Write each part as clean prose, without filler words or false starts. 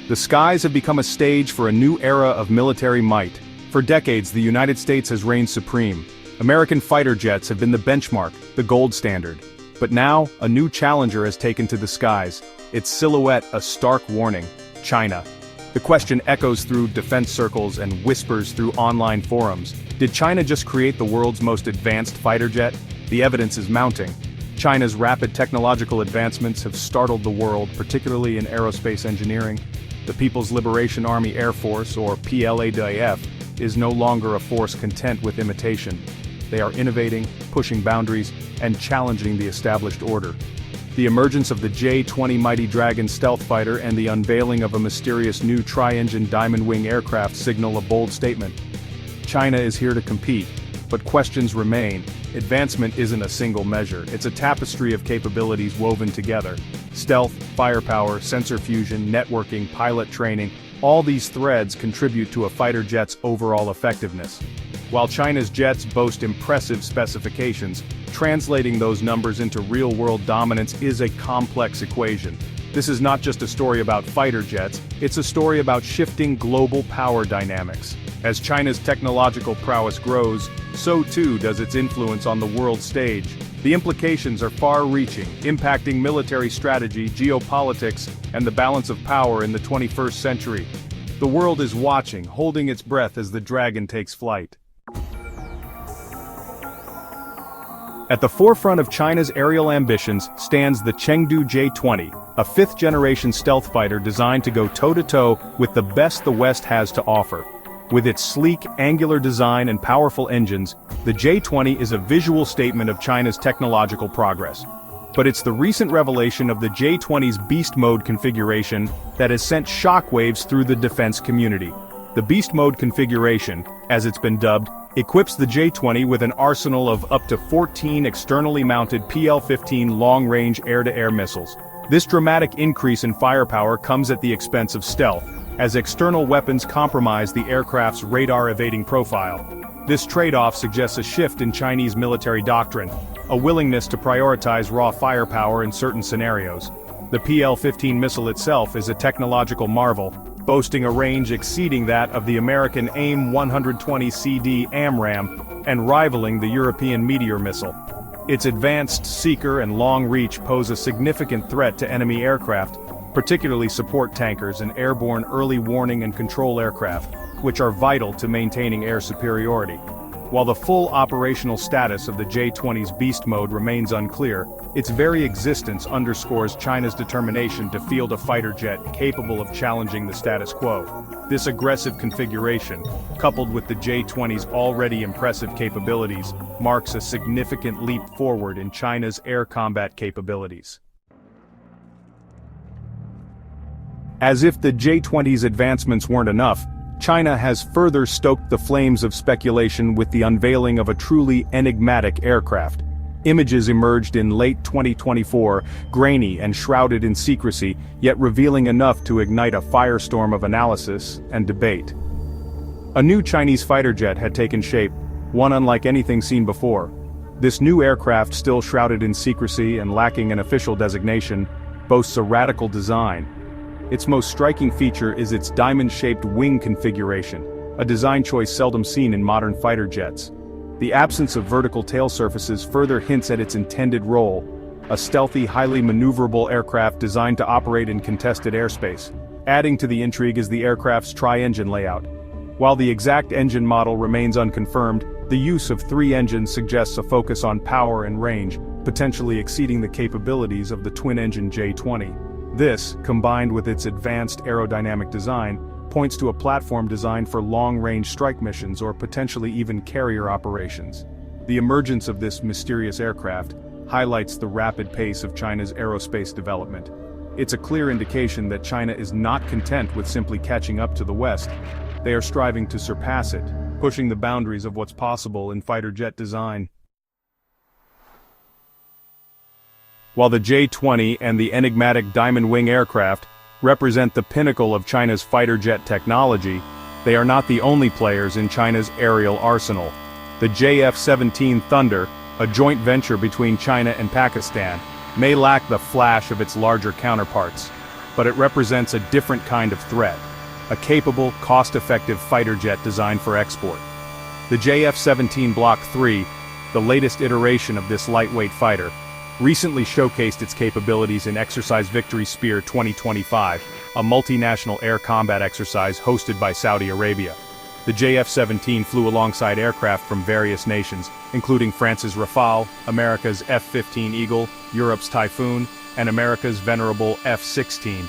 The skies have become a stage for a new era of military might. For decades, the United States has reigned supreme. American fighter jets have been the benchmark, the gold standard. But now, a new challenger has taken to the skies, its silhouette a stark warning: China. The question echoes through defense circles and whispers through online forums. Did China just create the world's most advanced fighter jet? The evidence is mounting. China's rapid technological advancements have startled the world, particularly in aerospace engineering. The People's Liberation Army Air Force, or PLADF, is no longer a force content with imitation. They are innovating, pushing boundaries, and challenging the established order. The emergence of the J-20 Mighty Dragon stealth fighter and the unveiling of a mysterious new tri-engine Diamond Wing aircraft signal a bold statement. China is here to compete, but questions remain. Advancement isn't a single measure, it's a tapestry of capabilities woven together. Stealth, firepower, sensor fusion, networking, pilot training, all these threads contribute to a fighter jet's overall effectiveness. While China's jets boast impressive specifications, translating those numbers into real-world dominance is a complex equation. This is not just a story about fighter jets, it's a story about shifting global power dynamics. As China's technological prowess grows, so too does its influence on the world stage. The implications are far-reaching, impacting military strategy, geopolitics, and the balance of power in the 21st century. The world is watching, holding its breath as the Dragon takes flight. At the forefront of China's aerial ambitions stands the Chengdu J-20, a fifth-generation stealth fighter designed to go toe-to-toe with the best the West has to offer. With its sleek, angular design and powerful engines, the J-20 is a visual statement of China's technological progress. But it's the recent revelation of the J-20's Beast Mode configuration that has sent shockwaves through the defense community. The Beast Mode configuration, as it's been dubbed, equips the J-20 with an arsenal of up to 14 externally mounted PL-15 long-range air-to-air missiles. This dramatic increase in firepower comes at the expense of stealth, as external weapons compromise the aircraft's radar-evading profile. This trade-off suggests a shift in Chinese military doctrine, a willingness to prioritize raw firepower in certain scenarios. The PL-15 missile itself is a technological marvel, boasting a range exceeding that of the American AIM-120CD AMRAAM and rivaling the European Meteor missile. Its advanced seeker and long reach pose a significant threat to enemy aircraft, particularly support tankers and airborne early warning and control aircraft, which are vital to maintaining air superiority. While the full operational status of the J-20's Beast Mode remains unclear, its very existence underscores China's determination to field a fighter jet capable of challenging the status quo. This aggressive configuration, coupled with the J-20's already impressive capabilities, marks a significant leap forward in China's air combat capabilities. As if the J-20's advancements weren't enough, China has further stoked the flames of speculation with the unveiling of a truly enigmatic aircraft. Images emerged in late 2024, grainy and shrouded in secrecy, yet revealing enough to ignite a firestorm of analysis and debate. A new Chinese fighter jet had taken shape, one unlike anything seen before. This new aircraft, still shrouded in secrecy and lacking an official designation, boasts a radical design. Its most striking feature is its diamond-shaped wing configuration, a design choice seldom seen in modern fighter jets. The absence of vertical tail surfaces further hints at its intended role, a stealthy, highly maneuverable aircraft designed to operate in contested airspace. Adding to the intrigue is the aircraft's tri-engine layout. While the exact engine model remains unconfirmed, the use of 3 engines suggests a focus on power and range, potentially exceeding the capabilities of the twin-engine J-20. This, combined with its advanced aerodynamic design, points to a platform designed for long-range strike missions or potentially even carrier operations. The emergence of this mysterious aircraft highlights the rapid pace of China's aerospace development. It's a clear indication that China is not content with simply catching up to the West. They are striving to surpass it, pushing the boundaries of what's possible in fighter jet design. While the J-20 and the enigmatic Diamond Wing aircraft represent the pinnacle of China's fighter jet technology, they are not the only players in China's aerial arsenal. The JF-17 Thunder, a joint venture between China and Pakistan, may lack the flash of its larger counterparts. but it represents a different kind of threat, a capable, cost-effective fighter jet designed for export. The JF-17 Block III, the latest iteration of this lightweight fighter, recently showcased its capabilities in Exercise Victory Spear 2025, a multinational air combat exercise hosted by Saudi Arabia. The JF-17 flew alongside aircraft from various nations, including France's Rafale, America's F-15 Eagle, Europe's Typhoon, and America's venerable F-16.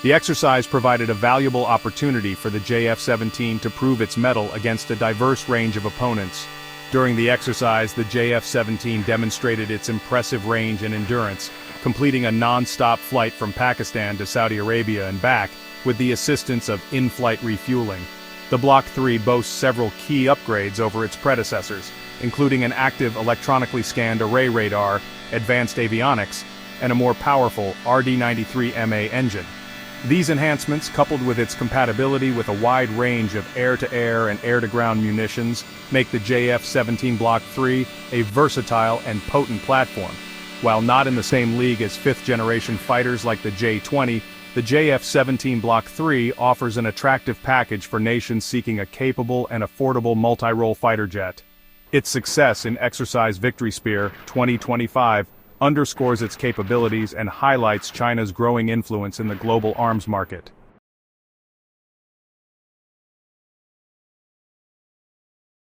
The exercise provided a valuable opportunity for the JF-17 to prove its mettle against a diverse range of opponents. During the exercise, the JF-17 demonstrated its impressive range and endurance, completing a non-stop flight from Pakistan to Saudi Arabia and back, with the assistance of in-flight refueling. The Block III boasts several key upgrades over its predecessors, including an active electronically scanned array radar, advanced avionics, and a more powerful RD-93MA engine. These enhancements, coupled with its compatibility with a wide range of air-to-air and air-to-ground munitions, make the JF-17 Block III a versatile and potent platform. While not in the same league as fifth-generation fighters like the J-20, the JF-17 Block III offers an attractive package for nations seeking a capable and affordable multi-role fighter jet. Its success in Exercise Victory Spear 2025 underscores its capabilities and highlights China's growing influence in the global arms market.